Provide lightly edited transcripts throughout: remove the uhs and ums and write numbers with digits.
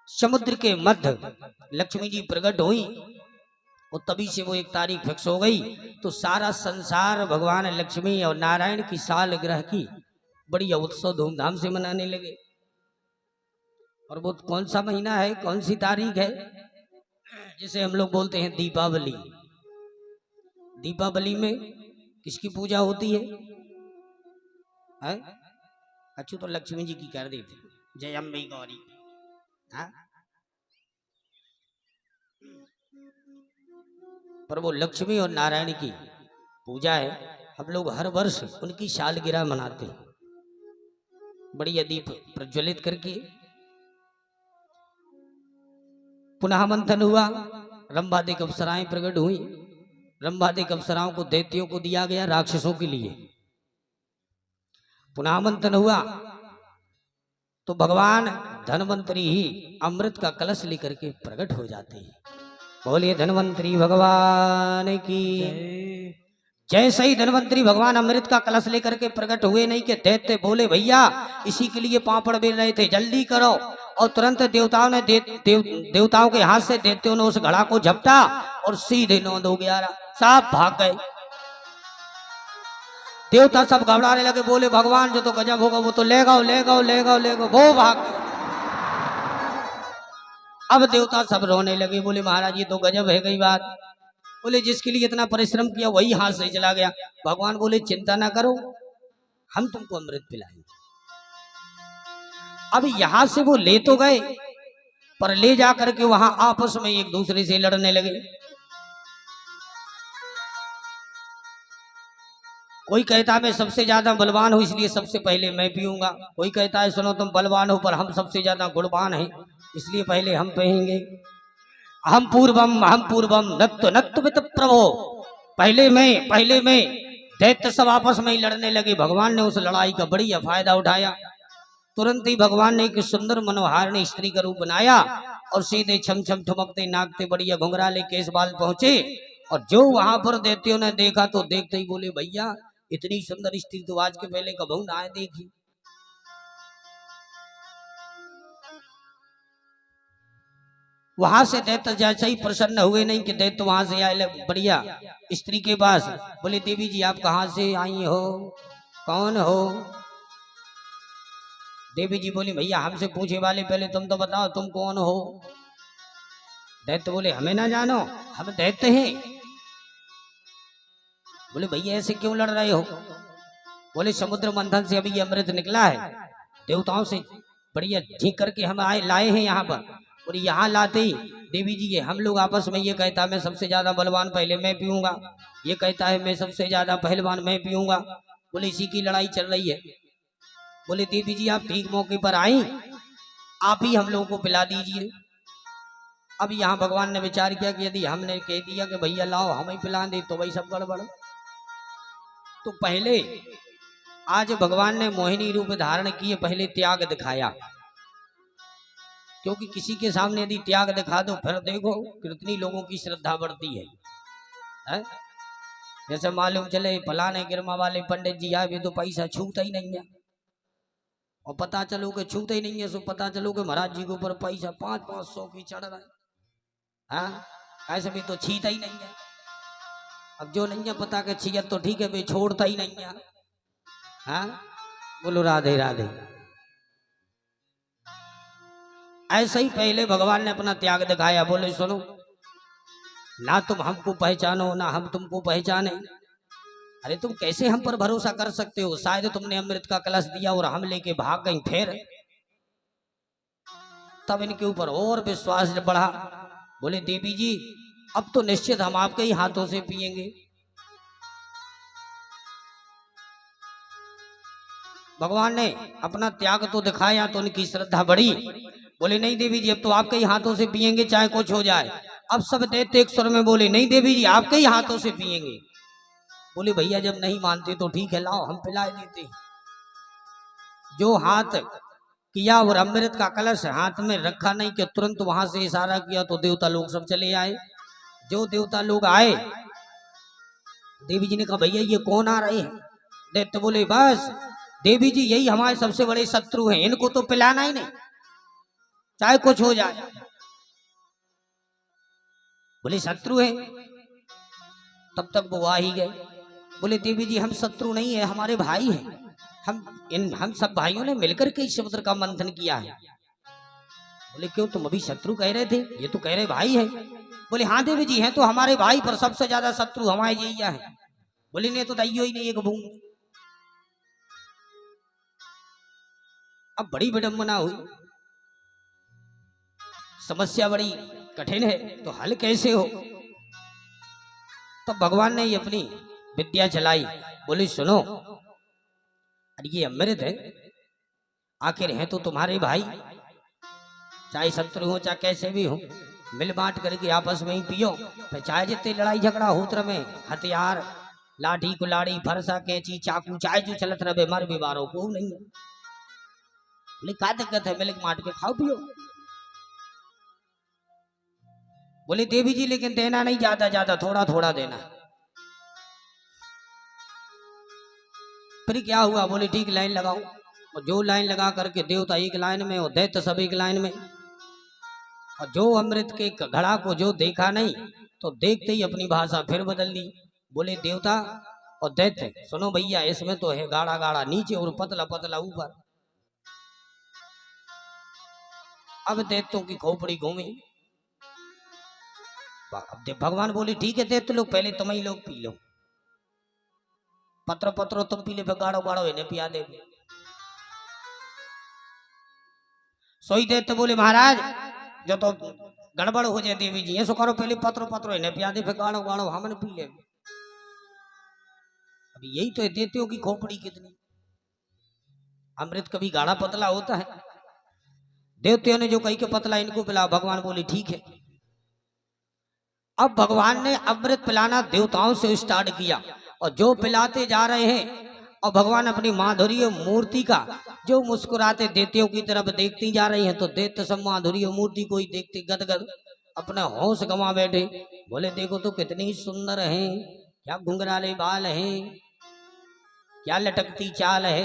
समुद्र के मध्य लक्ष्मी जी प्रकट हुई और तभी से वो एक तारीख फिक्स हो गई। तो सारा संसार भगवान लक्ष्मी और नारायण की साल ग्रह की बढ़िया उत्सव धूमधाम से मनाने लगे। और वो कौन सा महीना है, कौन सी तारीख है, जिसे हम लोग बोलते हैं दीपावली। दीपावली में किसकी पूजा होती है? अच्छी तो लक्ष्मी जी की कर देते, जय अम्बे गौरी। हाँ, पर वो लक्ष्मी और नारायण की पूजा है। हम लोग हर वर्ष उनकी सालगिरह मनाते हैं, बढ़िया दीप प्रज्वलित करके। पुनः मंथन हुआ, रंभादिक अप्सराएं प्रकट हुई। रंभादिक अप्सराओं को दैत्यों को दिया गया राक्षसों के लिए। पुनः मंथन हुआ तो भगवान धन्वंतरी ही अमृत का कलश लेकर के प्रकट हो जाते हैं। बोलिए धन्वंतरी भगवान की जैसे ही धन्वंतरी भगवान अमृत का कलश लेकर के प्रकट हुए, नहीं कि दैत्य बोले भैया इसी के लिए पापड़ बेल रहे थे, जल्दी करो। और तुरंत देवताओं ने देवताओं के हाथ से दैत्यों ने उस घड़ा को झपटा और सीधे 9 2 11 सब भाग गए। देवता सब घबराने लगे, बोले भगवान जो तो गजब होगा, वो तो ले गाओ ले गाओ ले गाओ ले गाओ, वो भाग गए। अब देवता सब रोने लगे, बोले महाराज ये तो गजब है गई बात। बोले जिसके लिए इतना परिश्रम किया वही हाथ से चला गया। भगवान बोले चिंता ना करो, हम तुमको अमृत पिलाएंगे। अब यहां से वो ले तो गए, पर ले जाकर के वहां आपस में एक दूसरे से लड़ने लगे। कोई कहता है मैं सबसे ज्यादा बलवान हूं इसलिए सबसे पहले मैं पीऊंगा। कोई कहता है सुनो तुम बलवान हो पर हम सबसे ज्यादा गुणवान हैं इसलिए पहले हम पिएंगे। हम पूर्वम नत्व नत्व वित प्रभो, पहले मैं। दैत्य सब आपस में ही लड़ने लगे। भगवान ने उस लड़ाई का बढ़िया फायदा उठाया। तुरंत ही भगवान ने एक सुंदर मनोहारिणी स्त्री का रूप बनाया और सीधे छम छम ठुमकते नाकते बढ़िया घुंघराले केस बाल पहुंचे। और जो वहां पर दैत्यों ने देखा तो देखते ही बोले भैया इतनी सुंदर स्त्री तो आज के पहले कभी ना देखी। वहां से दैत्य जैसे ही प्रसन्न हुए, नहीं कि दैत्य वहां से आए बढ़िया स्त्री के पास, बोले देवी जी आप कहां से आई हो, कौन हो? देवी जी बोली भैया हमसे पूछे वाले पहले तुम तो बताओ तुम कौन हो? दैत्य बोले हमें ना जानो, हम दैत्य हैं। बोले भैया ऐसे क्यों लड़ रहे हो? बोले समुद्र मंथन से अभी ये अमृत निकला है, देवताओं से बढ़िया झींक करके हम लाए हैं यहाँ पर। और यहाँ लाते ही देवी जी ये हम लोग आपस में, ये कहता है मैं सबसे ज्यादा बलवान पहले मैं पीऊंगा, ये कहता है मैं सबसे ज्यादा पहलवान मैं पीऊंगा। बोले इसी की लड़ाई चल रही है। बोले देवी जी आप ठीक मौके पर आई, आप ही हम लोगों को पिला दीजिए। अब यहाँ भगवान ने विचार किया कि यदि हमने कह दिया कि भैया लाओ हम ही पिला दे तो भाई सब गड़बड़। तो पहले आज भगवान ने मोहिनी रूप धारण किए, पहले त्याग दिखाया। क्योंकि किसी के सामने यदि त्याग दिखा दो फिर देखो कितनी लोगों की श्रद्धा बढ़ती है? जैसे मालूम चले फलाने गिरमा वाले पंडित जी आए वे तो पैसा छूता ही नहीं है, और पता चलो कि छूता ही नहीं है सो पता चलो कि महाराज जी के ऊपर पैसा 500-500 की चढ़ रहा है। ऐसे भी तो छीता ही नहीं है। अब जो नहीं है पता के छियत तो ठीक है, वे छोड़ता ही नहीं है। बोलो राधे राधे। ऐसे ही पहले भगवान ने अपना त्याग दिखाया। बोले सुनो ना तुम हमको पहचानो ना हम तुमको पहचाने। अरे तुम कैसे हम पर भरोसा कर सकते हो? शायद तुमने अमृत का कलश दिया और हम लेके भाग गए। फिर तब इनके ऊपर और विश्वास बढ़ा। बोले देवी जी अब तो निश्चित हम आपके ही हाथों से पिएंगे। भगवान ने अपना त्याग तो दिखाया तो उनकी श्रद्धा बढ़ी। बोले नहीं देवी जी अब तो आपके ही हाथों से पिएंगे चाहे कुछ हो जाए। अब सब दैत्य एक स्वर में बोले नहीं देवी जी आपके ही हाथों से पिएंगे। बोले भैया जब नहीं मानते तो ठीक है लाओ हम पिलाए देते। जो हाथ किया और अमृत का कलश हाथ में रखा नहीं कि तुरंत वहां से इशारा किया तो देवता लोग सब चले आए। जो देवता लोग आए देवी जी ने कहा भैया ये कौन आ रहे हैं? दैत्य बोले बस देवी जी यही हमारे सबसे बड़े शत्रु हैं, इनको तो पिलाना ही नहीं, चाहे कुछ हो जाए। बोले शत्रु है? तब तक वो आ ही गए। बोले देवी जी हम शत्रु नहीं है, हमारे भाई हैं, हम सब भाइयों ने मिलकर के इस समुद्र का मंथन किया है। बोले क्यों, तुम अभी शत्रु कह रहे थे, ये तो कह रहे भाई है। बोले हाँ देवी जी हैं तो हमारे भाई, पर सबसे ज्यादा शत्रु हमारे जैया है। बोले नहीं तो दैयो ही नहीं एक बूंद। अब बड़ी विडंबना हुई, समस्या बड़ी कठिन है, तो हल कैसे हो? तो भगवान ने अपनी विद्या चलाई। बोले सुनो, अरे ये अमृत है, आखिर है तो तुम्हारे भाई, चाहे शत्रु हो चाहे कैसे भी हो, मिल बांट करके आपस में ही पियो। फिर चाहे जितने लड़ाई झगड़ा होत्र में, हथियार लाठी कुलाड़ी फरसा कैंची चाकू चाहे जो चलत रहे, मर बीमारों को नहीं है। बोले क्या दिक्कत है, मिल बांट के खाओ पियो। बोले देवी जी लेकिन देना नहीं ज्यादा ज्यादा, थोड़ा थोड़ा देना। फिर क्या हुआ? बोले ठीक लाइन लगाओ। और जो लाइन लगा करके देवता एक लाइन में और दैत्य सब एक लाइन में। और जो अमृत के घड़ा को जो देखा नहीं, तो देखते ही अपनी भाषा फिर बदल ली। बोले देवता और दैत्य सुनो भैया, इसमें तो है गाढ़ा गाढ़ा नीचे और पतला पतला ऊपर। अब दैत्यों की खोपड़ी घूमी। भगवान बोले ठीक है दैत्य लोग, पहले तुम ही लोग पी लो, पत्र पत्रो तुम पी ले, गाढ़ो गाढ़ो इन्हें पिया दे। सोई देते बोले महाराज जो तो गड़बड़ हो जाए देवी जी, ऐसा करो पहले पत्रो पत्रो इन्हें पिया दे, फिर गाढ़ो गाढ़ो हमने पी ले। अभी यही तो है देतियों की खोपड़ी कितनी। अमृत कभी गाढ़ा पतला होता है? देवतियों ने जो कही के पतला इनको पिला, भगवान बोले ठीक है। अब भगवान ने अमृत पिलाना देवताओं से स्टार्ट किया, और जो पिलाते जा रहे हैं, और भगवान अपनी माधुर्य मूर्ति का जो मुस्कुराते देवतियों की तरफ देखती जा रही हैं, तो दैत्य सब माधुर्य मूर्ति को ही देखते गदगद अपना होश गंवा बैठे। बोले देखो तो कितनी सुंदर हैं, क्या घुंघराले बाल हैं, क्या लटकती चाल है,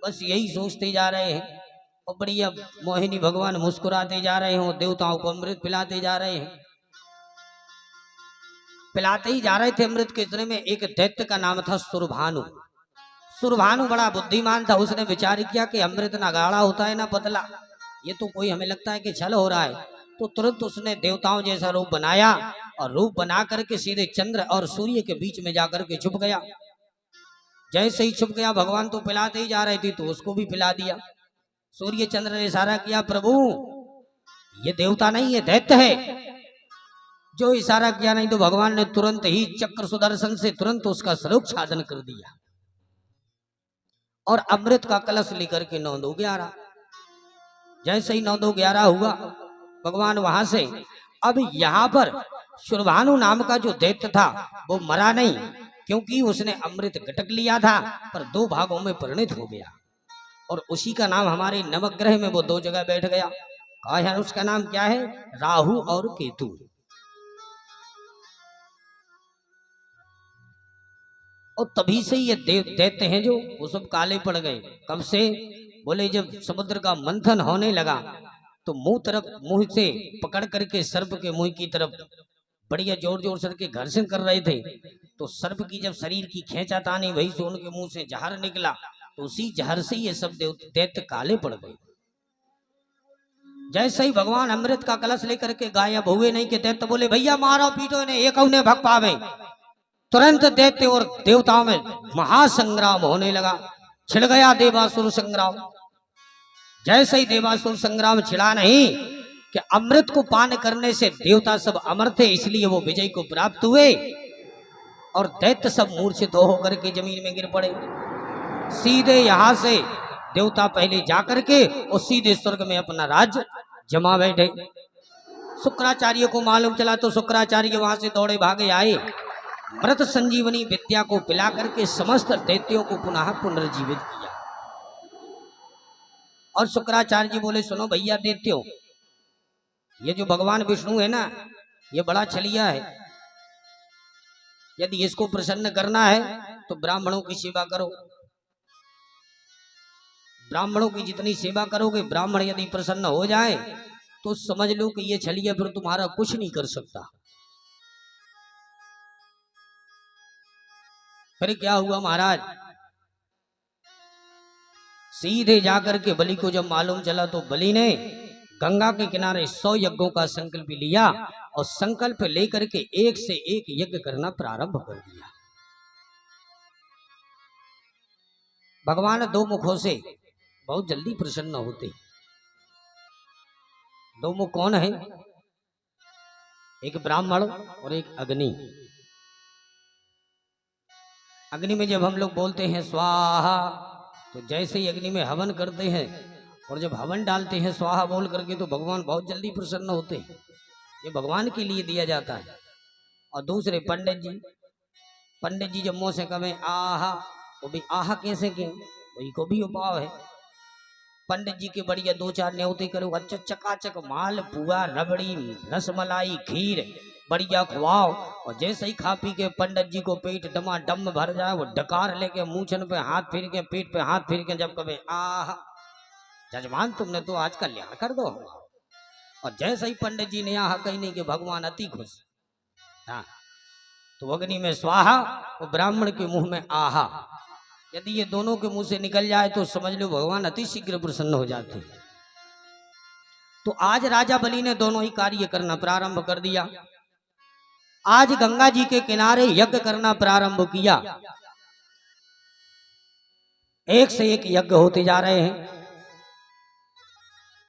बस यही सोचते जा रहे हैं। और बढ़िया मोहिनी भगवान मुस्कुराते जा रहे हो, देवताओं को अमृत पिलाते जा रहे हैं। पिलाते ही जा रहे थे अमृत के इतने में एक दैत्य का नाम था सुरभानु। सुरभानु बड़ा बुद्धिमान था, उसने विचार किया कि अमृत ना गाढ़ा होता है ना पतला, ये तो कोई हमें लगता है कि छल हो रहा है। तो तुरंत उसने देवताओं जैसा रूप बनाया, और रूप बना करके सीधे चंद्र और सूर्य के बीच में जाकर के छुप गया। जैसे ही छुप गया, भगवान तो पिलाते ही जा रहे थे तो उसको भी पिला दिया। सूर्य चंद्र ने इशारा किया प्रभु ये देवता नहीं, ये दैत्य है। जो इशारा किया नहीं, तो भगवान ने तुरंत ही चक्र सुदर्शन से तुरंत उसका स्वरूप छादन कर दिया, और अमृत का कलश लेकर के 9-2-11। जैसे ही 9-2-11 हुआ, भगवान वहां से, अब यहाँ पर सुरभानु नाम का जो दैत्य था वो मरा नहीं, क्योंकि उसने अमृत गटक लिया था, पर 2 भागों में परिणित हो गया, और उसी का नाम हमारे नवग्रह में वो 2 जगह बैठ गया। कहा उसका नाम क्या है? राहु और केतु। और तभी से ये दैत्य हैं जो वो सब काले पड़ गए। कब से? बोले जब समुद्र का मंथन होने लगा, तो मुंह से पकड़ करके सर्प के मुंह की तरफ बढ़िया जोर जोर से के घर्षण कर रहे थे, तो सर्प की जब शरीर की खींचातानी वही से उनके मुंह से जहर निकला, तो उसी जहर से ये सब दैत्य काले पड़ गए। जैसे ही भगवान अमृत का कलश लेकर के गायब हुए, नहीं के दैत्य बोले भैया मारो पीटो इन्हें, एक उन्हें भग पावे। तुरंत दैत्य और देवताओं में महासंग्राम होने लगा। छिड़ गया देवासुर संग्राम। जैसे ही देवासुर संग्राम छिड़ा नहीं कि अमृत को पान करने से देवता सब अमर थे, इसलिए वो विजय को प्राप्त हुए, और दैत्य सब मूर्छित होकर के जमीन में गिर पड़े। सीधे यहां से देवता पहले जाकर के और सीधे स्वर्ग में अपना राज्य जमा बैठे। शुक्राचार्य को मालूम चला, तो शुक्राचार्य वहां से दौड़े भागे आए, मृत संजीवनी विद्या को पिला करके समस्त दैत्यों को पुनः पुनर्जीवित किया। और शुक्राचार्य जी बोले सुनो भैया दैत्यों, ये जो भगवान विष्णु है ना, ये बड़ा छलिया है। यदि इसको प्रसन्न करना है तो ब्राह्मणों की सेवा करो, ब्राह्मणों की जितनी सेवा करोगे, ब्राह्मण यदि प्रसन्न हो जाए तो समझ लो कि ये छलिया फिर तुम्हारा कुछ नहीं कर सकता। फिर क्या हुआ महाराज, सीधे जाकर के बलि को जब मालूम चला तो बलि ने गंगा के किनारे 100 यज्ञों का संकल्प लिया और संकल्प लेकर के एक से एक यज्ञ करना प्रारंभ कर दिया। भगवान दो मुखों से बहुत जल्दी प्रसन्न होते। दो मुख कौन है? एक ब्राह्मण और एक अग्नि। अग्नि में जब हम लोग बोलते हैं स्वाहा, तो जैसे ही अग्नि में हवन करते हैं और जब हवन डालते हैं स्वाहा बोल करके, तो भगवान बहुत जल्दी प्रसन्न होते हैं। ये भगवान के लिए दिया जाता है। और दूसरे पंडित जी जब मुंह से कहें आहा, वो भी आहा कैसे के, वही को भी उपाय है। पंडित जी के बढ़िया 2-4 न्योते करो, अच्छा चकाचक माल पुआ रबड़ी रसमलाई खीर बढ़िया खुआओ, और जैसे ही खा पी के पंडित जी को पेट डमाडम भर जाए, वो डकार लेके मूछन पे हाथ फिर के पेट पे हाथ फिर के जब कहे आह जजमान तुमने तो आज कल्याण कर दो, और जैसे ही पंडित जी ने आह कहने के भगवान अति खुश। हाँ, तो अग्नि में स्वाहा और ब्राह्मण के मुंह में आहा, यदि ये दोनों के मुंह से निकल जाए तो समझ लो भगवान अति शीघ्र प्रसन्न हो जाते। तो आज राजा बलि ने दोनों ही कार्य करना प्रारंभ कर दिया। आज गंगा जी के किनारे यज्ञ करना प्रारंभ किया। एक से एक यज्ञ होते जा रहे हैं।